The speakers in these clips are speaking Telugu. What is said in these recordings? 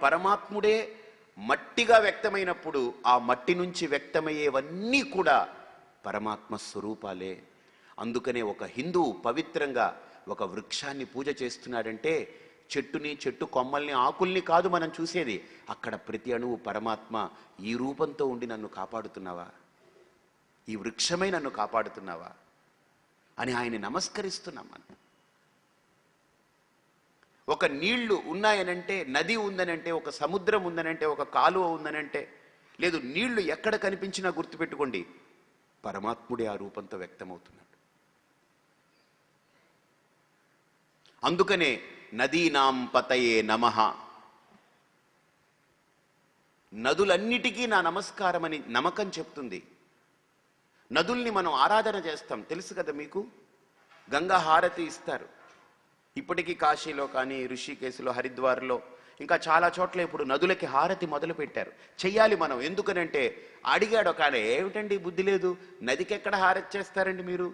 పరమాత్ముడే మట్టిగా వ్యక్తమైనప్పుడు ఆ మట్టి నుంచి వ్యక్తమయ్యేవన్నీ కూడా పరమాత్మ స్వరూపాలే. అందుకనే ఒక హిందువు పవిత్రంగా ఒక వృక్షాన్ని పూజ చేస్తున్నాడంటే చెట్టుని, చెట్టు కొమ్మల్ని, ఆకుల్ని కాదు మనం చూసేది, అక్కడ ప్రతి అణువు పరమాత్మ ఈ రూపంతో ఉండి నన్ను కాపాడుతున్నావా, ఈ వృక్షమై నన్ను కాపాడుతున్నావా అని ఆయన నమస్కరిస్తున్నాం మనం. ఒక నీళ్లు ఉన్నాయనంటే, నది ఉందనంటే, ఒక సముద్రం ఉందనంటే, ఒక కాలువ ఉందనంటే, లేదు నీళ్లు ఎక్కడ కనిపించినా గుర్తుపెట్టుకోండి పరమాత్ముడే ఆ రూపంతో వ్యక్తమవుతున్నాడు. అందుకనే నదీనాం పతయే నమః, నదులన్నిటికీ నా నమస్కారం అని నమ్మకం చెప్తుంది. నదుల్ని మనం ఆరాధన చేస్తాం, తెలుసు కదా మీకు. గంగా హారతి ఇస్తారు. ఇప్పటికీ కాశీలో కానీ, ఋషికేశ్లో, హరిద్వార్లో, ఇంకా చాలా చోట్ల ఇప్పుడు నదులకి హారతి మొదలు పెట్టారు. చెయ్యాలి మనం. ఎందుకనంటే అడిగాడు ఒక ఆయన, ఏమిటండి బుద్ధి లేదు, నదికి ఎక్కడ హారతి చేస్తారండి మీరు?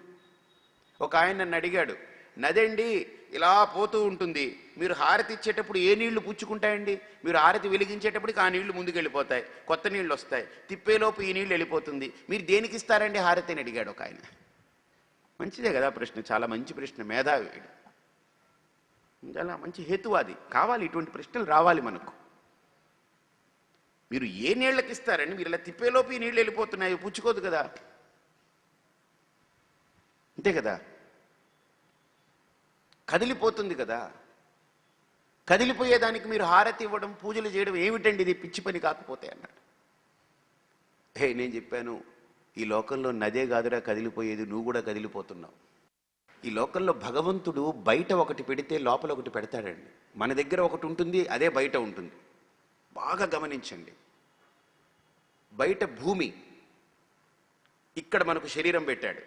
ఒక ఆయన నన్ను అడిగాడు, నదండి ఇలా పోతూ ఉంటుంది, మీరు హారతి ఇచ్చేటప్పుడు ఏ నీళ్లు పుచ్చుకుంటాయండి? మీరు హారతి వెలిగించేటప్పటికి ఆ నీళ్లు ముందుకు వెళ్ళిపోతాయి, కొత్త నీళ్ళు వస్తాయి, తిప్పేలోపు ఈ నీళ్ళు వెళ్ళిపోతుంది, మీరు దేనికి ఇస్తారండి హారతి అని అడిగాడు ఒక ఆయన. మంచిదే కదా ప్రశ్న, చాలా మంచి ప్రశ్న, మేధావి, చాలా మంచి హేతువాది. కావాలి, ఇటువంటి ప్రశ్నలు రావాలి మనకు. మీరు ఏ నీళ్ళకి ఇస్తారండి? మీరు ఇలా తిప్పేలోపు ఈ నీళ్ళు వెళ్ళిపోతున్నాయి, పుచ్చుకోదు కదా, అంతే కదా, కదిలిపోతుంది కదా. కదిలిపోయేదానికి మీరు హారతి ఇవ్వడం, పూజలు చేయడం ఏమిటండి, ఇది పిచ్చి పని కాకపోతే అన్నాడు. నేను చెప్పాను, ఈ లోకంలో నదే కాదురా కదిలిపోయేది, నువ్వు కూడా కదిలిపోతున్నావు. ఈ లోకంలో భగవంతుడు బయట ఒకటి పెడితే లోపల ఒకటి పెడతాడండి. మన దగ్గర ఒకటి ఉంటుంది, అదే బయట ఉంటుంది. బాగా గమనించండి. బయట భూమి, ఇక్కడ మనకు శరీరం పెట్టాడు.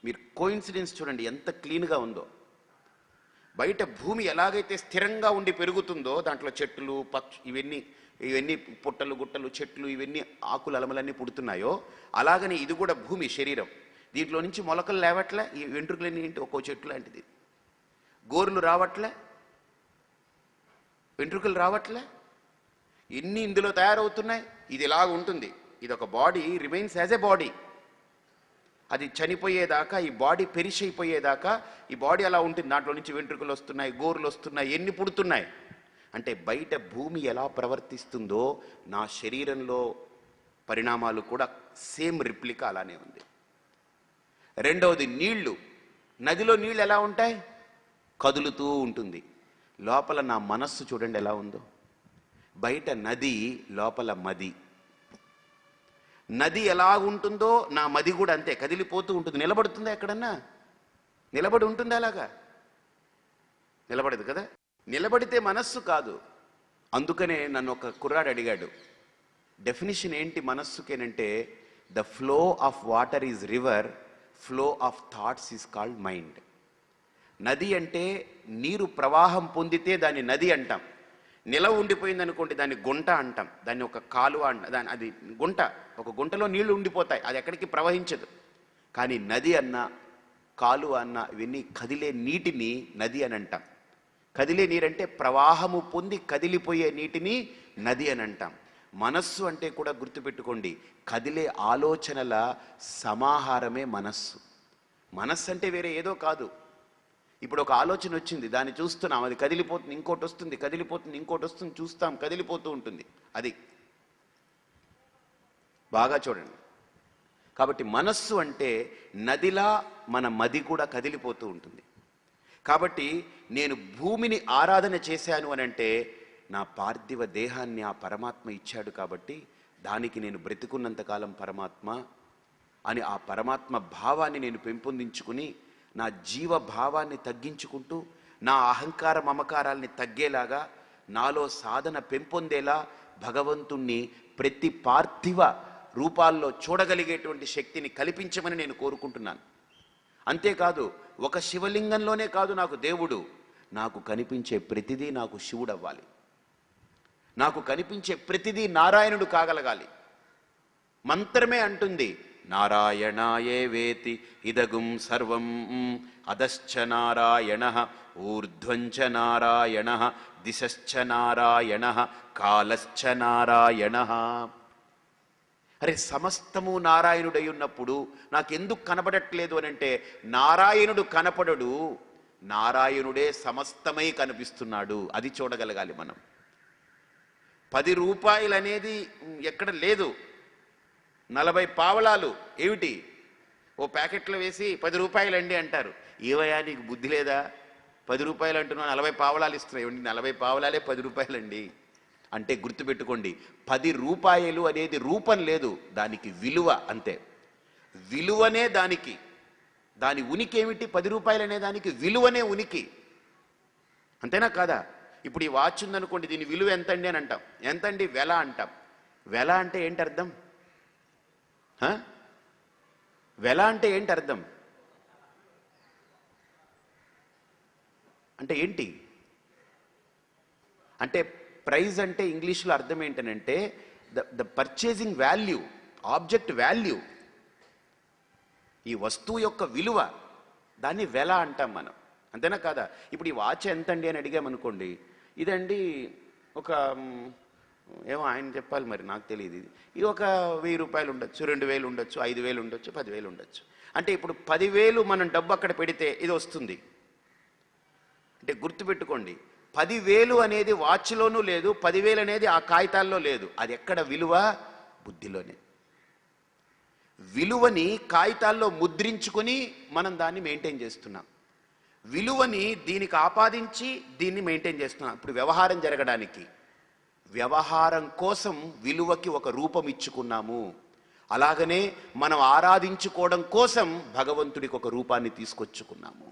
మీరు కోయిన్సిడెన్స్ చూడండి ఎంత క్లీన్గా ఉందో. బయట భూమి ఎలాగైతే స్థిరంగా ఉండి పెరుగుతుందో, దాంట్లో చెట్లు, ఇవన్నీ పుట్టలు, గుట్టలు, చెట్లు, ఇవన్నీ ఆకులు, అలమలన్నీ పుడుతున్నాయో, అలాగనే ఇది కూడా భూమి, శరీరం. దీంట్లో నుంచి మొలకలు లేవట్లే, ఈ వెంట్రుకలన్నీ ఏంటి ఒక్కో చెట్టు లాంటిది. గోర్లు రావట్లే, వెంట్రుకలు రావట్లే, ఎన్ని ఇందులో తయారవుతున్నాయి. ఇది ఇలాగ ఉంటుంది. ఇది ఒక body, remains as a body. అది చనిపోయేదాకా, ఈ బాడీ పెరిష్ అయిపోయేదాకా ఈ బాడీ అలా ఉంటుంది. దాంట్లో నుంచి వెంట్రుకలు వస్తున్నాయి, గోర్లు వస్తున్నాయి, ఎన్ని పుడుతున్నాయి. అంటే బయట భూమి ఎలా ప్రవర్తిస్తుందో నా శరీరంలో పరిణామాలు కూడా సేమ్ రిప్లికా అలానే ఉంది. రెండవది నీళ్లు. నదిలో నీళ్ళు ఎలా ఉంటాయి? కదులుతూ ఉంటుంది. లోపల నా మనస్సు చూడండి ఎలా ఉందో. బయట నది, లోపల మది. నది ఎలా ఉంటుందో నా మది కూడా అంతే, కదిలిపోతూ ఉంటుంది. నిలబడుతుందా ఎక్కడన్నా? నిలబడి ఉంటుంది అలాగా? నిలబడదు కదా. నిలబడితే మనస్సు కాదు. అందుకనే నన్ను ఒక కుర్రాడు అడిగాడు, డెఫినిషన్ ఏంటి మనస్సుకేనంటే, the flow of water is river, flow of thoughts is called mind. నది అంటే నీరు ప్రవాహం పొందితే దాన్ని నది అంటాం. నిలవ ఉండిపోయింది అనుకోండి దాన్ని గుంట అంటాం. దాన్ని ఒక కాలువ అంట, అది గుంట, ఒక గుంటలో నీళ్లు ఉండిపోతాయి, అది ఎక్కడికి ప్రవహించదు. కానీ నది అన్న, కాలువ అన్న, ఇవన్నీ కదిలే నీటిని నది అని అంటాం. కదిలే నీరంటే ప్రవాహము పొంది కదిలిపోయే నీటిని నది అని అంటాం. మనస్సు అంటే కూడా గుర్తుపెట్టుకోండి, కదిలే ఆలోచనల సమాహారమే మనస్సు. మనస్సు అంటే వేరే ఏదో కాదు. ఇప్పుడు ఒక ఆలోచన వచ్చింది, దాన్ని చూస్తున్నాం, అది కదిలిపోతుంది, ఇంకోటి వస్తుంది, కదిలిపోతుంది, ఇంకోటి వస్తుంది, చూస్తాం, కదిలిపోతూ ఉంటుంది. అది బాగా చూడండి. కాబట్టి మనస్సు అంటే నదిలా మన మది కూడా కదిలిపోతూ ఉంటుంది. కాబట్టి నేను భూమిని ఆరాధన చేశాను అనంటే నా పార్థివ దేహాన్ని ఆ పరమాత్మ ఇచ్చాడు. కాబట్టి దానికి నేను బ్రతికున్నంతకాలం పరమాత్మ అని ఆ పరమాత్మ భావాన్ని నేను పెంపొందించుకుని, నా జీవ భావాన్ని తగ్గించుకుంటూ, నా అహంకార మమకారాల్ని తగ్గేలాగా, నాలో సాధన పెంపొందేలా భగవంతుణ్ణి ప్రతి పార్థివ రూపాల్లో చూడగలిగేటువంటి శక్తిని కల్పించమని నేను కోరుకుంటున్నాను. అంతేకాదు, ఒక శివలింగంలోనే కాదు నాకు దేవుడు, నాకు కనిపించే ప్రతిదీ నాకు శివుడు అవ్వాలి. నాకు కనిపించే ప్రతిదీ నారాయణుడు కాగలగాలి. మంత్రమే అంటుంది, నారాయణాయేవేతి ఇదగుం సర్వం అధశ్చ నారాయణ ఊర్ధ్వంచ నారాయణ దిశశ్చ నారాయణ కాలశ్చ నారాయణ. అరే సమస్తము నారాయణుడై ఉన్నప్పుడు నాకెందుకు కనబడట్లేదు అని అంటే, నారాయణుడు కనపడడు, నారాయణుడే సమస్తమై కనిపిస్తున్నాడు. అది చూడగలగాలి మనం. 10 రూపాయలు అనేది ఎక్కడ లేదు. 40 పావలాలు ఏమిటి? ఓ ప్యాకెట్లో వేసి 10 రూపాయలండి అంటారు. ఏవయ్యా నీకు బుద్ధి లేదా? 10 రూపాయలు అంటున్నా 40 పావలాలు ఇస్తున్నాయి. 40 పావలాలే 10 రూపాయలండి అంటే గుర్తుపెట్టుకోండి, 10 రూపాయలు అనేది రూపం లేదు, దానికి విలువ అంతే. విలువనే దానికి, దాని ఉనికి ఏమిటి? 10 రూపాయలు అనే దానికి విలువనే ఉనికి. అంతేనా కాదా? ఇప్పుడు ఈ వాచ్ ఉందనుకోండి, దీని విలువ ఎంతండి అని అంటాం. ఎంతండి? వెల అంటాం. వెల అంటే ఏంటి అర్థం? వెల అంటే ఏంటి అర్థం? అంటే ఏంటి? అంటే ప్రైజ్ అంటే ఇంగ్లీష్లో అర్థం ఏంటనంటే the purchasing value, object value, ఈ వస్తువు యొక్క విలువ, దాన్ని వెల అంటాం మనం. అంతేనా కాదా? ఇప్పుడు ఈ వాచ్ ఎంతండి అని అడిగామనుకోండి, ఇదండి ఒక ఏమో ఆయన చెప్పాలి మరి, నాకు తెలియదు. ఇది ఒక 1000 రూపాయలు ఉండొచ్చు, 2000 ఉండొచ్చు, 5000 ఉండొచ్చు, 10,000 ఉండొచ్చు. అంటే ఇప్పుడు 10,000 మనం డబ్బు అక్కడ పెడితే ఇది వస్తుంది. అంటే గుర్తుపెట్టుకోండి, 10,000 అనేది వాచ్లోనూ లేదు, 10,000 అనేది ఆ కాగితాల్లో లేదు. అది ఎక్కడ విలువ? బుద్ధిలోనే. విలువని కాగితాల్లో ముద్రించుకొని మనం దాన్ని మెయింటైన్ చేస్తున్నాం. విలువని దీనికి ఆపాదించి దీన్ని మెయింటైన్ చేస్తున్నాం. ఇప్పుడు వ్యవహారం జరగడానికి, వ్యవహారం కోసం విలువకి ఒక రూపం ఇచ్చుకున్నాము. అలాగనే మనం ఆరాధించుకోవడం కోసం భగవంతుడికి ఒక రూపాన్ని తీసుకొచ్చుకున్నాము.